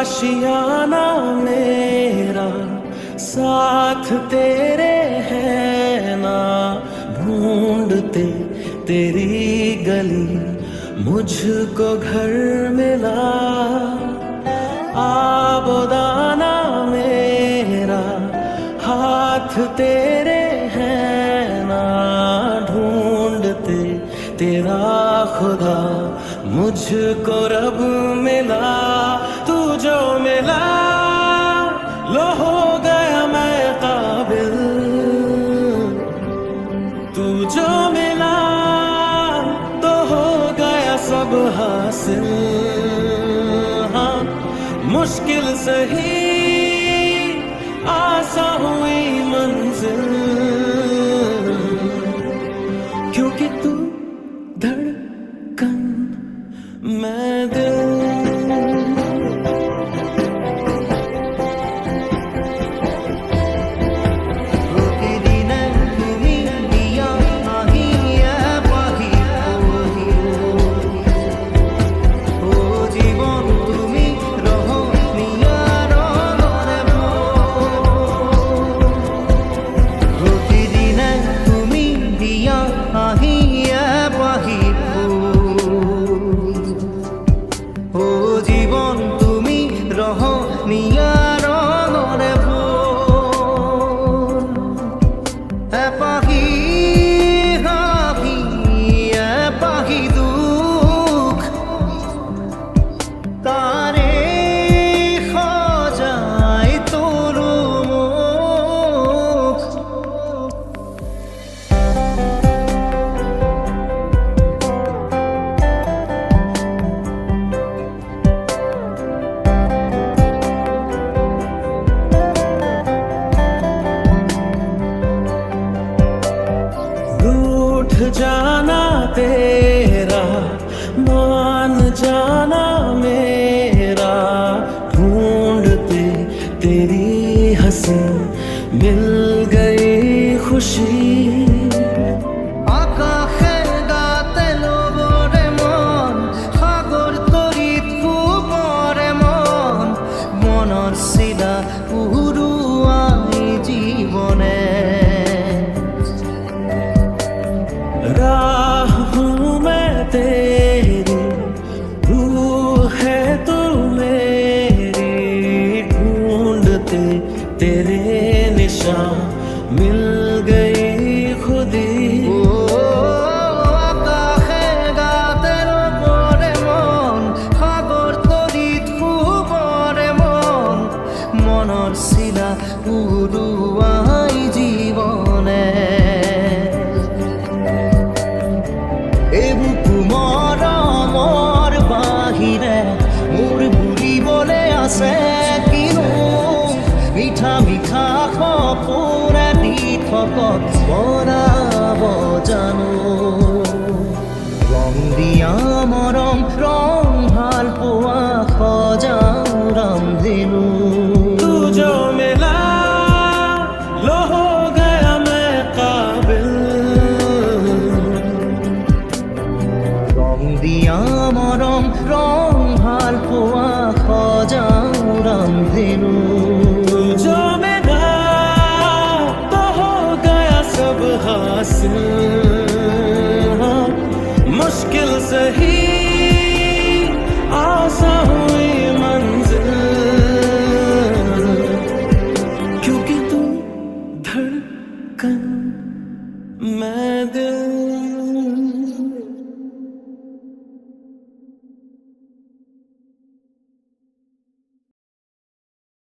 आशियाना मेरा साथ तेरे है ना, ढूंढते तेरी गली मुझको घर मिला। आबोदाना मेरा हाथ तेरे है ना, ढूंढते तेरा खुदा मुझको रब मिला। तू जो मिला लो हो गया मैं काबिल, तू जो मिला तो हो गया सब हासिल। हाँ मुश्किल सही आसा हुई मंजिल, क्योंकि तू धड़कन मैं दिल। जाना तेरा मान जाना मेरा, ढूंढते तेरी हंसी मिल गई खुशी। সিদা উড়ুয়াই জীবনে राह हूँ मैं तेरी, रूह है तू मेरी, ढूंढते तेरे निशान मिल गई खुदी। মনৰ চিলা উৰুৱাই জীৱনে এবুকু মৰমৰ বাহিৰে মোৰ বুলিবলৈ আছে কিনো, মিঠা মিঠা সপোনে দি থকত বনাব জানো। ৰং দিয়া মৰম ৰং ভাল পোৱা সজাও ৰামধেনু। तू जो मिला लो हो गया मैं काबिल, রং দিয়া মরম রং ভাল পোৱা সজাও ৰামধেনু। तू जो मिला तो हो गया सब हासिल। हाँ मुश्किल सही